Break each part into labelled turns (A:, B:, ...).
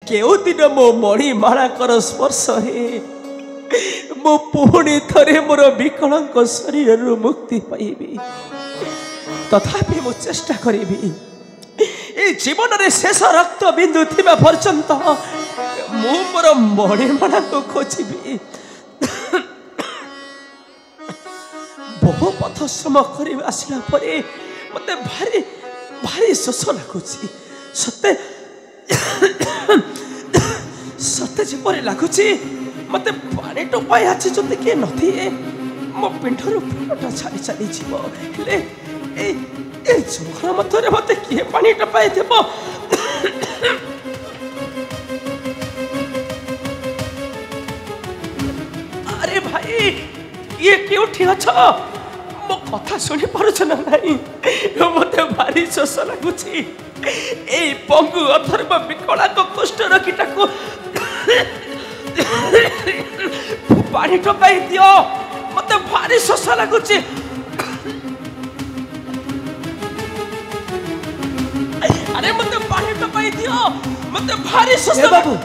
A: केउ दिन मो मणिमालाकर स्पर्श मो पुणी थरे मोर विकलांग शरीर मुक्ति पाइबी तथापि मु चेष्टा करी जीवन रे शेष रक्त बिंदु थिबा पर्यंत मु मोर मणिमाला को खोजिबी बहु पथश्रम कर आसला परे मते भारी भारी शोष लगुची सते सते जेपरि लगुची मते पानी टोपाई आछि जते के नथि मो पिंडरू प्राणटा छाड़ी चली जीव हेले ए जोखना मथरे मते के पानी टोपाई देबो अरे भाई ये केउठी अछ मो कथा सुनी पारुछ ना नहीं मते भारी शोष लगुची ए पंगु अथर्व विकला को कष्ट रखिटा को पानी टोपाई दियो मते भारी शोष लगुची अरे मते पानी टोपाई दियो मते भारी शोष बाबू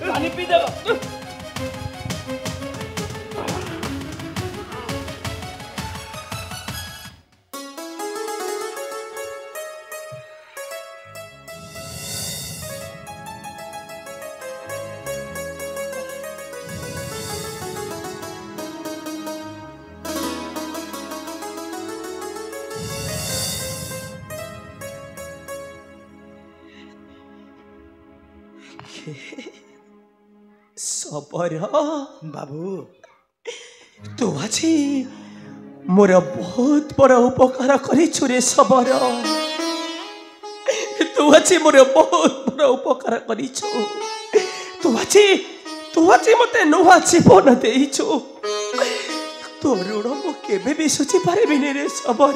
A: पानी पी दे सबर बाबू तू आज मोर बहुत बड़ उपकार करिछु रे सबर तू आज मोर बहुत बड़ उपकार करिछु तू आज मते नुआ जीवन देइछु तो ऋण मु केबे भी सुझी पारिबिनी रे सबर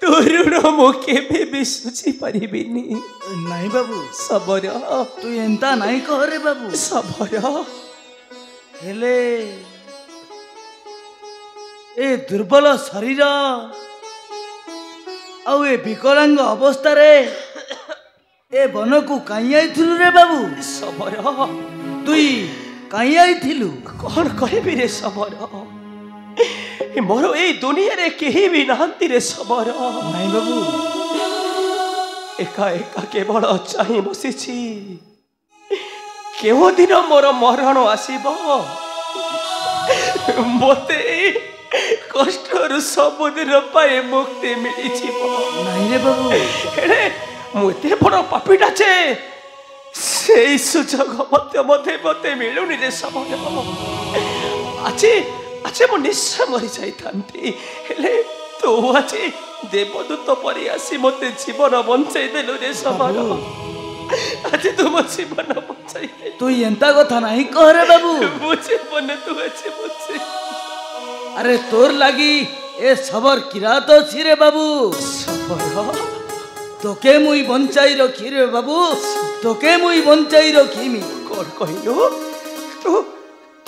A: तो ऋण मु केबे भी सुझी पारिबिनी
B: नहीं बाबू
A: सबर
B: तू एंता नहीं कह रे बाबू
A: सबर
B: हेले ए दुर्बल शरीर आउ ए विकलांग अवस्था रे ए बन को काई आइथिलु रे बाबू
A: सबर
B: तुई काई आइथिलु
A: कौन कहबी रे सबर मोर ए दुनिया रे केही भी नहंती रे सबर
B: नहीं बाबू
A: एका एका केवल चाहि बसिछि केउ दिन मोर मरण आसीबो मोते कष्टर सब दिन पाए मुक्ति मिली जीवो
B: नहीं रे बाबू
A: हेले मुते बड़ पापीटा छे सेई सुजोग मते मते मिलुनी रे सबर अच्छे मो निश्चय मरी जाइथांती हेले तू आज देवदूत परी आसी मते जीवन बंचाई देलु रे सबर आज तुम जीवन बंचाई
B: तू एंता कथा नहीं कह रे बाबू
A: बुझे बने तू अच्छे बुझे
B: अरे तोर लागी ए सबर किरात छी रे बाबू
A: सबर
B: तोके मुई बंचाई रखी रे बाबू तोके मुई बंचाई रखीमी
A: कोन कहिलो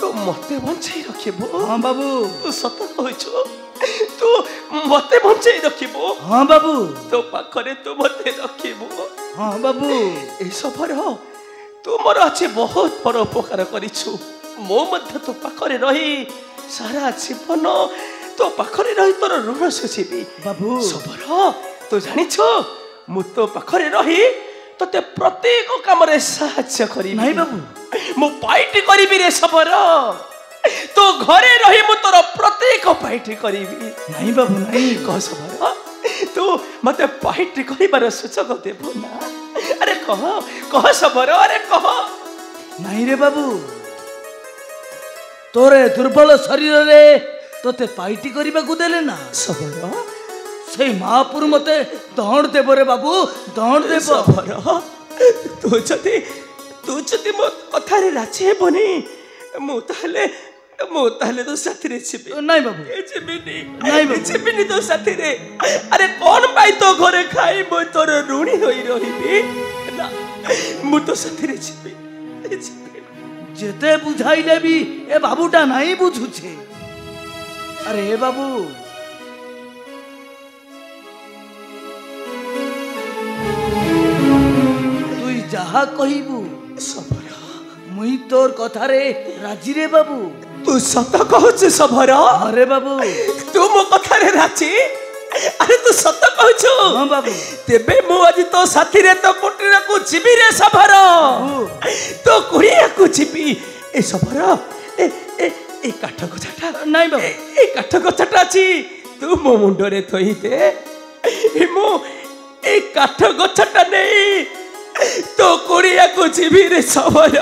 A: तू मते बंचाई रखिबो
B: हां बाबू
A: तू सत कहछो तू मते बंचाई रखिबो
B: हां बाबू
A: तो पाखरे तू मते रखिबो
B: हां बाबू
A: ए सफर तू मोर अच्छे बहुत बड़ उपकार करिछु मो मध्य तो पाखरे रही सारा जीवन तो पाखरे रही तोर ऋण सुझिबी
B: बाबू
A: सफर तू जानिछो मु तो पाखरे रही तते प्रत्येक काम रे सहाय्य करी
B: नहीं बाबू
A: मु पाइट करिबी रे सबर तो घरे रही मु तोर प्रत्येक पाइट करिबी
B: नहीं बाबू नहीं
A: कह सबर तू मते पाइट करिबार सुचक देबो ना अरे कह सबर अरे कह
B: नहीं रे बाबू तोरे दुर्बल शरीर रे तोते पाइटी करिबा को देले ना
A: सबर
B: से महापुर मते दौड़ देबो रे बाबू दौड़ देबो
A: सबर तू जति मो कथा रे राजी हेबनी मु ताले मु ताले तो साथी रे छिबी
B: नहीं बाबू
A: छिबिनी
B: नहीं बाबू।
A: छिबिनी तो साथी रे अरे कौन पाई तो घरे खाई मु तोर ऋणी होई रहिबी ना मु तो साथी रे छिबी
B: जेते बुझाइले भी ए बाबूटा नहीं बुझुछे अरे ए बाबू तुई जहा कहिबू
A: सबर
B: मुई तोर कथा रे राजी रे बाबू
A: तू सत कहछ सबर
B: अरे बाबू
A: तू मो कथा रे राजी अरे तू सत कहछ
B: हां बाबू
A: तेबे मु आज तो साथी रे तो कुटीरा को छिबी रे सबर तो कुड़िया को छिबी ए सबर ए ए ए काठ गछाटा
B: नहीं बाबू
A: ए काठ गछाटा छी तू मो मुंडो रे थई दे ए मो ए काठ गछाटा नहीं तो कुड़िया को छिबी रे सबर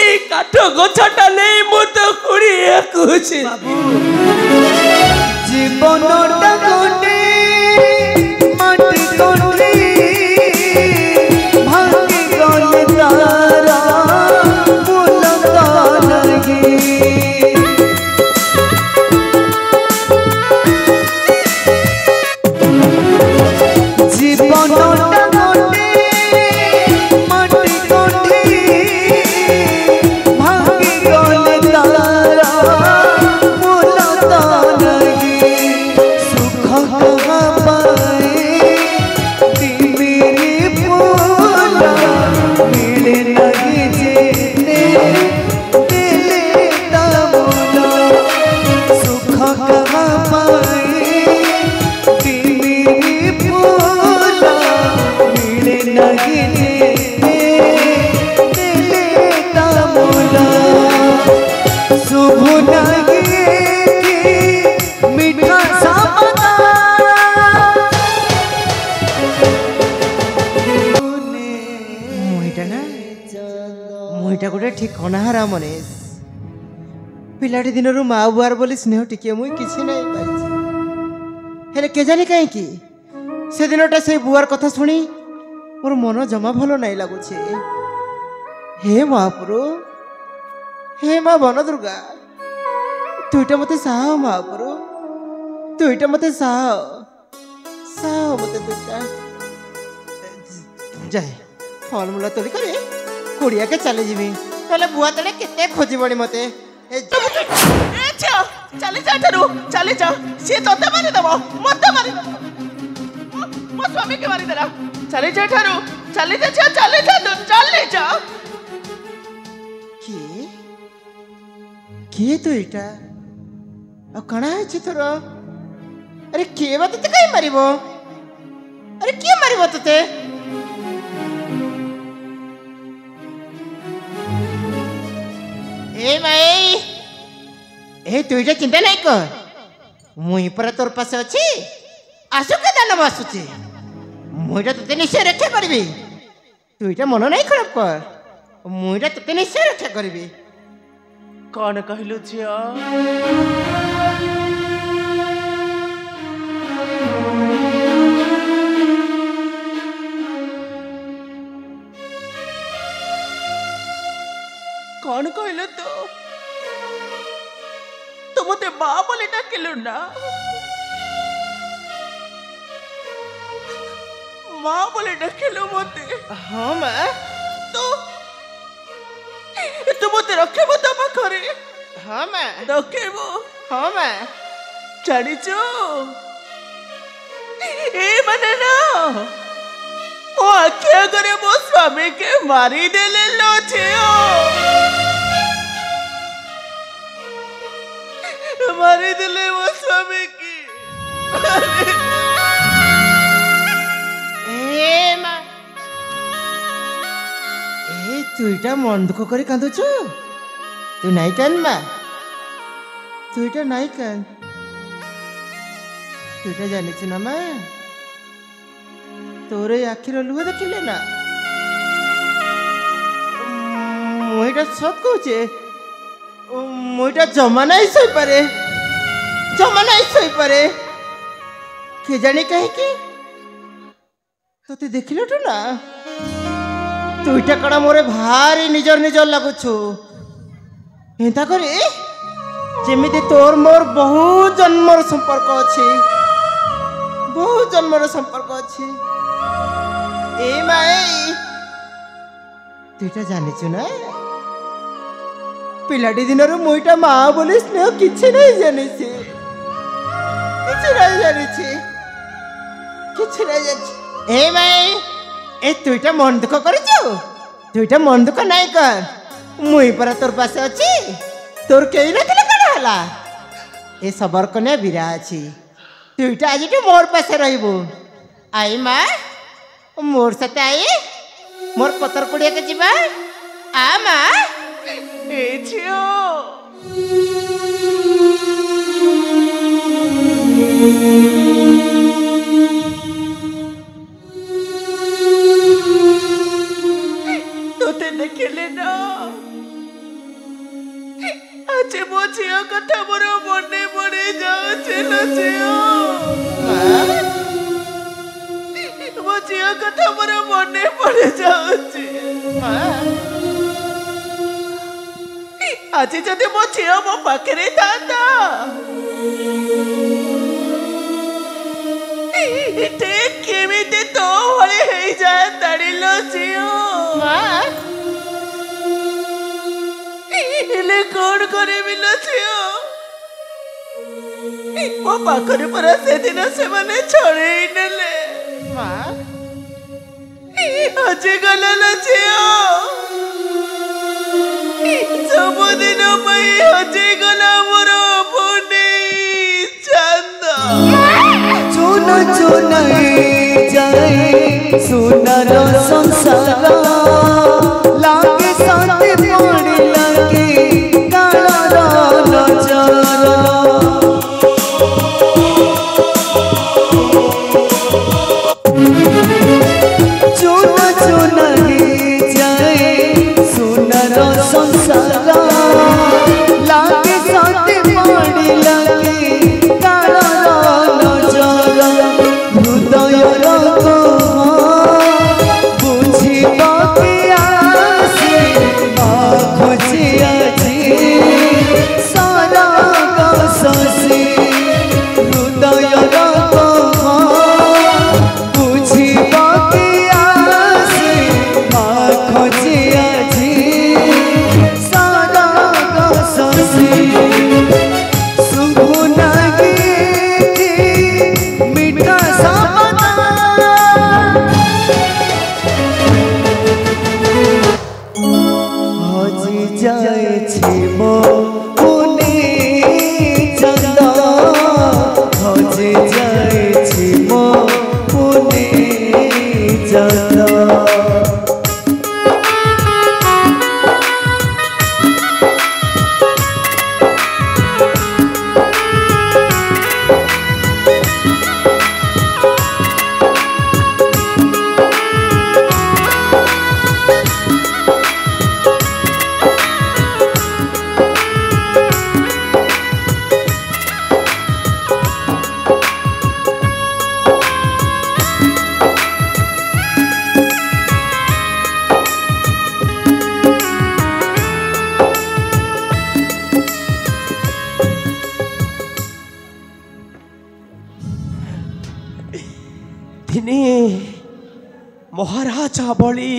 A: ए काठ गछाटा नहीं मु तो कुड़िया को छिबी
C: जीवनटा गोटे माटी गोटे भांगी गले तारा बोलता लगी जीवनटा गोटे माटी गोटे भांगी गले तारा बोलता लगी सुख कहाँ पाए मेरे बोला मिले लगी जेने दिले दामोला सुख कहाँ पाए मेरे बोला मिले लगी जेने दिले दामोला शुभ लगे मीठा सा मुईटा गोटे ठिकना हारा मनीष पिलाटी दिन माँ बुआर बोली स्नेह टिके मुई किसी नहीं पाई हेले के जानी कहीं से दिनटा से बुआर कथा शुणी मोर मन जमा भलो नहीं लगुचे हे महापुरु हे माँ वन दुर्गा तुईटा मते साह महापुरु तुईटा मते साह मते दुर्गा जाए फलमूल तोड़ी करे कुड़िया के चले जीवी तले बुआ तले केते खोजी बड़ी मते
A: चली जा ठरू चली जा से तोते मारी देबो मते मारी देबो मो स्वामी के मारी देला चली जा ठरू चली जा तू चली जा
C: के तो इटा आ कणा है तोर अरे के बात ते कई मारिबो अरे के मारिबो तते ए माई ए तू इटा चिंता नहीं कर मुई पर तोर पास अछि आसु के दान बसुची मुईटा तते निश्चय रक्षा करबी तू इटा मन नहीं खराब कर मुईटा तते निश्चय रक्षा करबी
A: कौन कहलु झिया कौन कहलु तो मते माँ बोले डाकिलु ना माँ बोले डाकिलु मते
C: हाँ माँ
A: तो तू मते रखेबो तो पाखरे
C: हाँ माँ
A: रखेबो
C: हाँ माँ
A: जानिचो ए माने ना मो आखि आगरे मो स्वामी के मारी देले लो छियो मारी देले मो स्वामी की
C: ए माँ ए तू इटा मन दुख करी कांदुछु तू नहीं कान माँ तू इटा नहीं कान तू इटा जानिछु ना माँ तोरे आखिर लुह देखिले ना मुईटा सब कहूचे मुईटा जमा नहीं सही पारे के जानी कहीं की तो देखिल तो ना तू इटा कड़ा मोरे भारी निजर निजर लगुछु ଏନ୍ତା କରି ଯେମିତି ତୋର ମୋର ବହୁ ଜନ୍ମର ସମ୍ପର୍କ ଅଛି, ବହୁ ଜନ୍ମର ସମ୍ପର୍କ ଅଛି। ଏ ମାଏ ତୁ ଏଇଟା ଜାଣିଛୁ ନା, ପିଲାଟି ଦିନରୁ ମୁଁ ଏଇଟା ମା ବୋଲି ସ୍ନେହ କିଛି ନାହିଁ ଜାଣିଛି, କିଛି ନାହିଁ ଜାଣିଛି, କିଛି ନାହିଁ ଜାଣିଛି। ଏ ମାଏ ଏ ତୁ ଏଇଟା ମନ ଦୁଃଖ କରିଛୁ, ତୁ ଏଇଟା ମନ ଦୁଃଖ ନାଇଁ କର, ମୁଇଁ ପରା ତୋର ପାଶେ ଅଛି, ତୋର କେହି ନଥିଲେ କଣ ହେଲା। ଏ ସବର କନ୍ୟା ବିରା ଅଛି, ତୁ ଏଇଟା ଆଜିଠୁ ମୋର ପାଶେ ରହିବୁ। ଆଇ ମା मोर साथे आई, मोर पतर कुड़िया के जीवा आ मां
A: ए झियो तोते देखले ना आज मो झियो कथा मोर मने पड़े जाउछे ना झियो मो झियो कथा मोर मने पड़े जाउछे आज जदि मो झियो मो पाखरे थाता इते केमिते तो भले हेई जाय ताड़िलो झियो इले कोन करबी लो झियो मो पाखरे परा से दिन से माने छड़ेई नेले आज गला लो झियो सब दिन पई आज गला मोर पुनी चंद
D: चुन चुन जाए सुनर संसार लागे शांति पड़ी लागे कालर नजर चुन चुन जाए सुनर संसार लागे शांति पड़ी लागे कालर नजर हृदय बुझिबा के आसे खोजी আজি सारा शशि हृदय बुझिबा के आसे खोजी আজি सारा शशि सुनागी मीठा सपना हजी जाए मो पुनी चंद हजी जाए मो पुनी चंद
A: दिने महाराजा बलि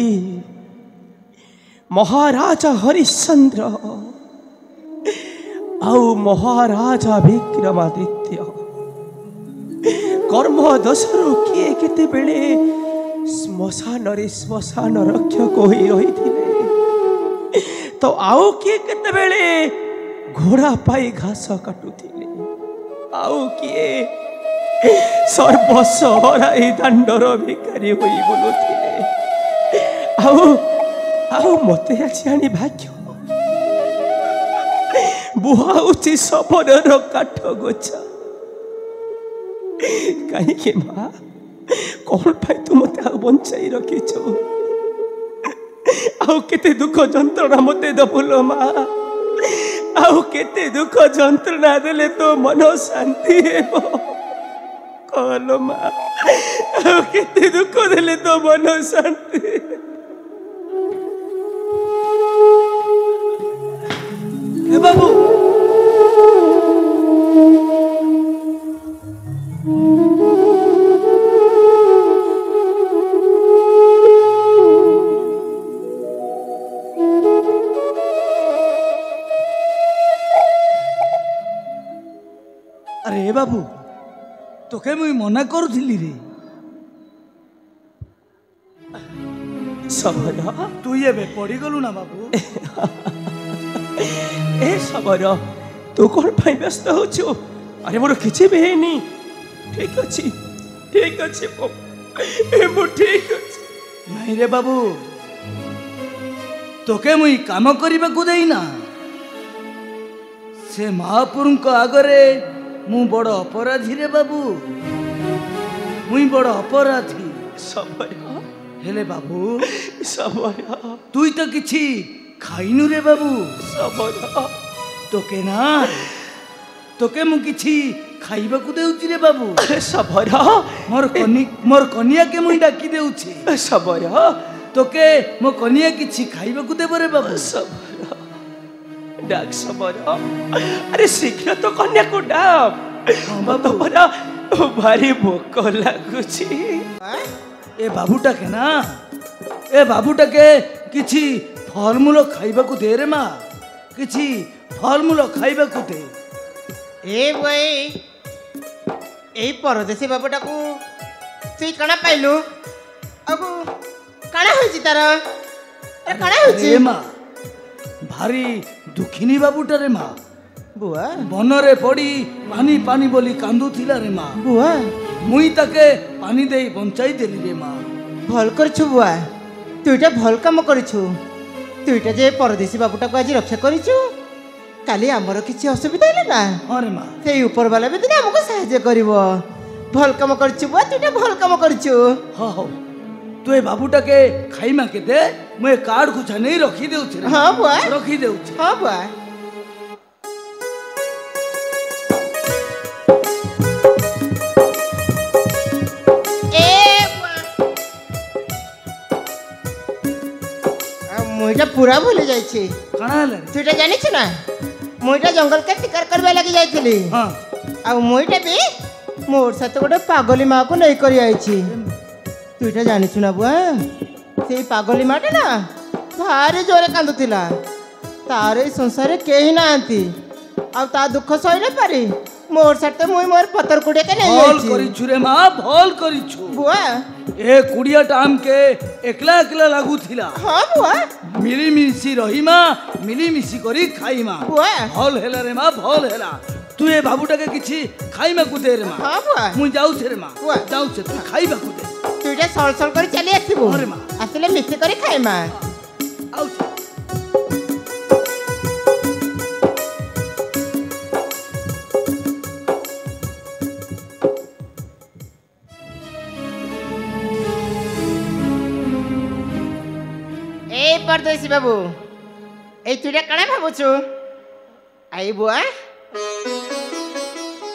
A: महाराजा हरिश्चंद्र आउ महाराजा विक्रमादित्य कर्म दशरु किए केते बेले श्मशान रे श्मशान रक्षक होई रहिथिले तो आउ किए केते बेले घोड़ा पाई घास काटुथिले आउ किए सर्वस्व हराई दांडर भिखारी होई बोलुथिले आउ आउ मते आछि आनी भाग्य बुहाउछि सपनर काठ गोछ कहीं के माँ कौन पाई तू मते आ बंचाई रखिछ आउ केते दुख जंत्रणा मते दबुलो माँ आउ केते दुख जंत्रणा देले तो मन शांति हेबो कहलो माँ आउ केते दुख देले तो मन शांति
B: ଏ ବାବୁ আরে এ বাবু তোকে মুই মনা করুଥିଲି রে
A: ସମର
B: তুই ଏବେ ପଡ଼ିଗଲୁ ନା ବାବୁ
A: ଏ ସମର ତୁ କ'ଣ ପାଇଁ ବ୍ୟସ୍ତ ହଉଛୁ? ଆରେ ମୋର କିଛି ବି ହେଇନି। ଠିକ ଅଛି ମୁଁ ଠିକ ଅଛି।
B: ନାଇଁ ରେ ବାବୁ তোকে মুই কাম କରିବାକୁ ଦେଇନା ସେ ମହାପୁରୁଙ୍କ ଆଗରେ ମୁଁ ବଡ଼ ଅପରାଧୀ ରେ ବାବୁ ମୁଇଁ ବଡ଼ ଅପରାଧୀ।
A: ସମର
B: ହେଲେ ବାବୁ
A: ସମର
B: তুই তো କିଛି ଖାଇନୁ রে ବାବୁ
A: ସମର
B: তোকে ମୁଁ କିଛି ଖାଇବାକୁ ଦେଉଛି ରେ ବାବୁ
A: ସମର
B: ମୋର କନିଆକେ ମୁଇଁ ଡାକି ଦେଉଛି
A: ସମର
B: তোকে ମୋ କନିଆ କିଛି ଖାଇବାକୁ ଦେବ ରେ ବାବୁ
A: ସମର ଡାକ ସମର। ଆରେ ଶୀଘ୍ର ତ କନ୍ୟାକୁ ଡାକ।
B: ବାବୁ।
A: ତମର ଭାରି ଭୋକ ଲାଗୁଛି।
B: ଏ ବାବୁଟାକେ କିଛି ଫଳମୂଳ ଖାଇବାକୁ ଦେ ରେ ମା କିଛି ଫଳମୂଳ ଖାଇବାକୁ ଦେ।
C: ଏ ଭାଇ ଏଇ ପରଦେଶୀ ବାବୁଟାକୁ তুই কাଣା পাইলু আগু কাଣା হইছি তার আরে কাଣା হইছি
B: রে মা ভারি দুঃখিনী বাবুটা রে মা
C: বুয়া
B: বনরে পড়ি পানি পানি বলি কান্দুথিলা রে মা
C: বুয়া
B: মুই তাকে পানি দেই বঞ্চাই দেলি রে মা
C: ভাল করছু বুয়া তুইটা ভাল কাম করছু তুইটা যে পরদেশী বাবুটাকে আজ রক্ষা করছু কালি আমার কিছু অসুবিধা হলে না
B: হ্যাঁ রে মা
C: সেই উপরবালা भी দিনে আমাকে সাহায্য করিব ভাল কাম করছু বুয়া তুইটা ভাল কাম করছু
B: হ্যাঁ তু এ বাবুটাকে খাইমাকে দে মু এ কার্ড কুছা নেই রখি দেউছি রে
C: হ্যাঁ বুয়া
B: রখি দেউছি
C: হ্যাঁ বুয়া মুইটা পুরা ভুলে যাইছি
B: কাଣା হলে
C: তুইটা জানিছ না মুইটা জঙ্গলকে শিকার করবা লাগি যাইছিলি
B: হ্যাঁ
C: আর মুইটা বি মোর সাথে গোটে পাগলি মাকে নেই করি আইছি তুইটা জানিছ না বুয়া সেই পাগলি মাটা না ভারি জোরে কান্দুতিলা তার এই সংসারে কেহি নাহান্তি আর তা দুঃখ সইলে পারি মোর সাথে মুই মোর পতর কুড়িয়াকে নেই
B: ভল
C: আইছি
B: করিছু রে মা ভল করিছু
C: বুয়া
B: এ কুড়িয়াটা আমকে একলা একলা লাগুথিলা
C: হ্যাঁ বুয়া
B: মিলিমিশি রহিমা মিলিমিশি করি খাইমা
C: বুয়া
B: ভল হেলা রে মা ভল হেলা তুই এ বাবুটাকে কিছু খাইমাকু দে রে মা
C: হ্যাঁ বুয়া
B: মুই যাউছে রে মা
C: বুয়া।
B: যাউছে তুই খাইবাকু দে
C: তুইটা সল সল করে চালি আসিবু
B: আরে মা।
C: আসলে মিশি করে খাইমা
B: আউছে
C: এই পরদেশী বাবু এই তুইটা কাଣା ভাবুছু আই বুয়া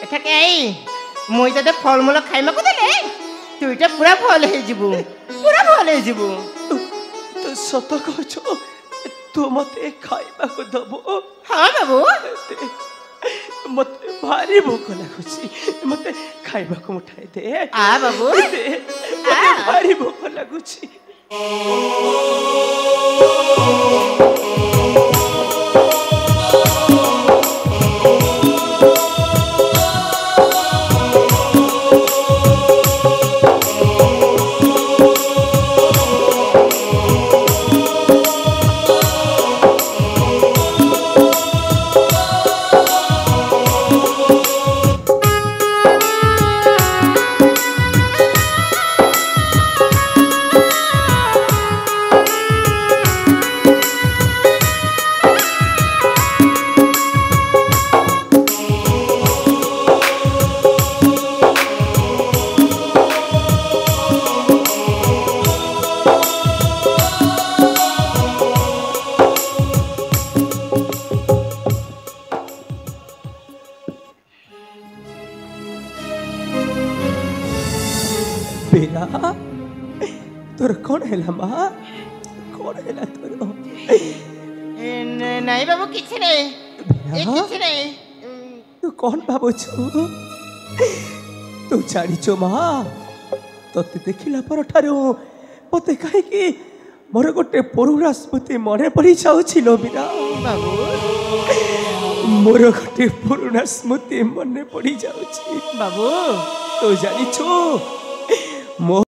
C: এটাকে আই মুই তোতে ফলমূল খাইমাকু দেলে তুইটা পুরা ভাল হয়ে যাবু পুরা ভাল হয়ে যাবু
A: ତୁ ସତ କହୁଛୁ ତୁ ମତେ ଖାଇବାକୁ ଦବୁ?
C: হ্যাঁ বাবু
A: ମତେ ଭାରି ଭୋକ ଲାଗୁଛି ମତେ ଖାଇବାକୁ ମୁଠାଇ ଦେ
C: আ বাবু
A: ଦେ ମତେ ଭାରି ଭୋକ ଲାଗୁଛି। बेरा तोर कौन है माँ कौन है तोर
C: নাই বাবু কিছু নেই
A: तू कौन भावुछु तू जानिचो माँ तोते देखिला पर ठारो मते कहीं मोर गोटे पुरुଣା स्मृति मने पड़ी जाउछि लो मीरा
C: बाबू
A: मोर गोटे पुरुଣା स्मृति मने पड़ी जाउछि
C: बाबू
A: तू जानिचो मो